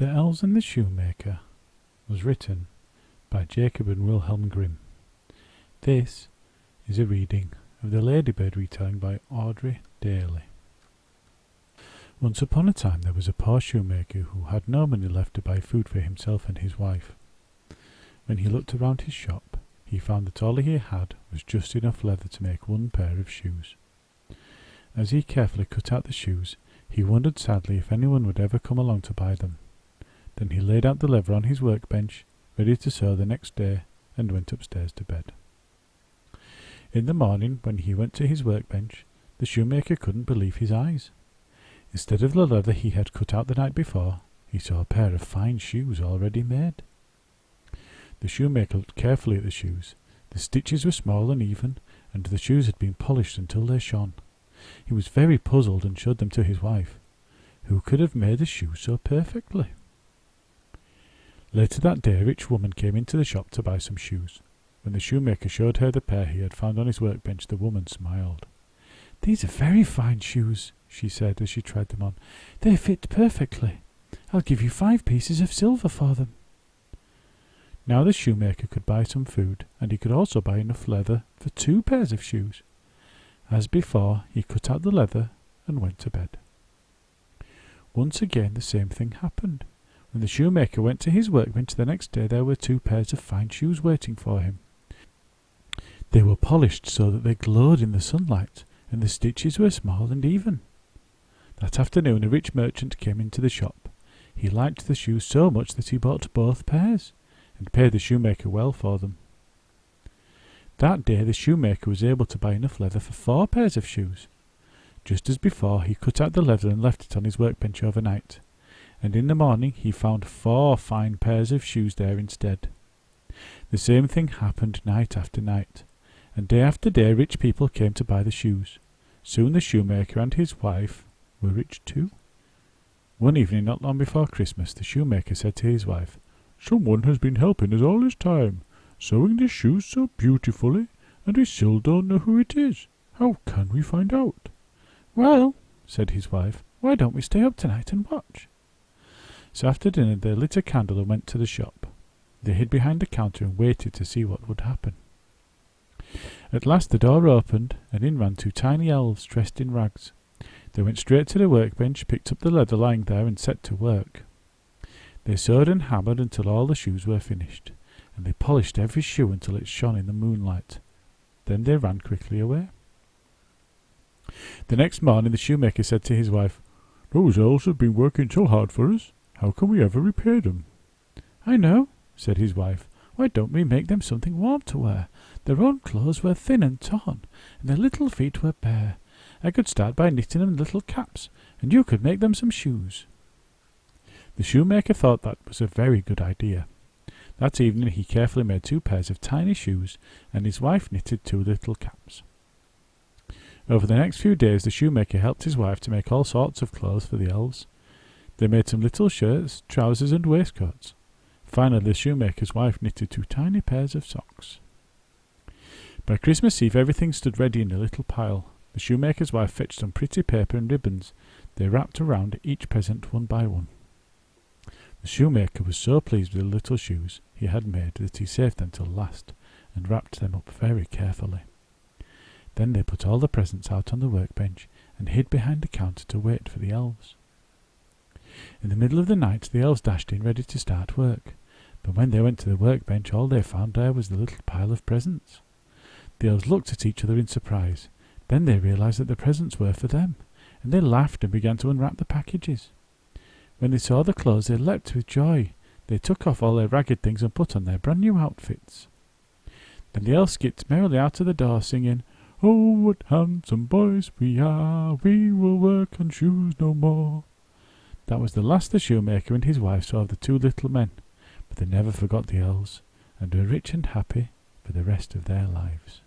The Elves and the Shoemaker was written by Jacob and Wilhelm Grimm. This is a reading of the Ladybird retelling by Audrey Daly. Once upon a time there was a poor shoemaker who had no money left to buy food for himself and his wife. When he looked around his shop, he found that all he had was just enough leather to make one pair of shoes. As he carefully cut out the shoes, he wondered sadly if anyone would ever come along to buy them. Then he laid out the leather on his workbench, ready to sew the next day, and went upstairs to bed. In the morning, when he went to his workbench, the shoemaker couldn't believe his eyes. Instead of the leather he had cut out the night before, he saw a pair of fine shoes already made. The shoemaker looked carefully at the shoes. The stitches were small and even, and the shoes had been polished until they shone. He was very puzzled and showed them to his wife. Who could have made a shoe so perfectly? Later that day a rich woman came into the shop to buy some shoes. When the shoemaker showed her the pair he had found on his workbench, the woman smiled. "These are very fine shoes," she said as she tried them on. "They fit perfectly. I'll give you 5 pieces of silver for them." Now the shoemaker could buy some food, and he could also buy enough leather for 2 pairs of shoes. As before, he cut out the leather and went to bed. Once again the same thing happened. When the shoemaker went to his workbench the next day, there were 2 pairs of fine shoes waiting for him. They were polished so that they glowed in the sunlight, and the stitches were small and even. That afternoon a rich merchant came into the shop. He liked the shoes so much that he bought both pairs, and paid the shoemaker well for them. That day the shoemaker was able to buy enough leather for 4 pairs of shoes. Just as before, he cut out the leather and left it on his workbench overnight, and in the morning he found 4 fine pairs of shoes there instead. The same thing happened night after night, and day after day rich people came to buy the shoes. Soon the shoemaker and his wife were rich too. One evening not long before Christmas, the shoemaker said to his wife, "Someone has been helping us all this time, sewing the shoes so beautifully, and we still don't know who it is. How can we find out?" "Well," said his wife, "why don't we stay up tonight and watch?" So after dinner they lit a candle and went to the shop. They hid behind the counter and waited to see what would happen. At last the door opened, and in ran 2 tiny elves dressed in rags. They went straight to the workbench, picked up the leather lying there, and set to work. They sewed and hammered until all the shoes were finished, and they polished every shoe until it shone in the moonlight. Then they ran quickly away. The next morning the shoemaker said to his wife, "Those elves have been working so hard for us. How can we ever repay them?" "I know," said his wife. "Why don't we make them something warm to wear? Their own clothes were thin and torn, and their little feet were bare. I could start by knitting them little caps, and you could make them some shoes." The shoemaker thought that was a very good idea. That evening he carefully made 2 pairs of tiny shoes, and his wife knitted 2 little caps. Over the next few days the shoemaker helped his wife to make all sorts of clothes for the elves. They made some little shirts, trousers and waistcoats. Finally the shoemaker's wife knitted 2 tiny pairs of socks. By Christmas Eve everything stood ready in a little pile. The shoemaker's wife fetched some pretty paper and ribbons. They wrapped around each present one by one. The shoemaker was so pleased with the little shoes he had made that he saved them till last, and wrapped them up very carefully. Then they put all the presents out on the workbench, and hid behind the counter to wait for the elves. In the middle of the night the elves dashed in ready to start work, but when they went to the workbench all they found there was the little pile of presents. The elves looked at each other in surprise. Then they realized that the presents were for them, and they laughed and began to unwrap the packages. When they saw the clothes they leapt with joy. They took off all their ragged things and put on their brand new outfits. Then the elves skipped merrily out of the door singing, "Oh, what handsome boys we are, we will work on shoes no more." That was the last the shoemaker and his wife saw of the 2 little men, but they never forgot the elves, and were rich and happy for the rest of their lives.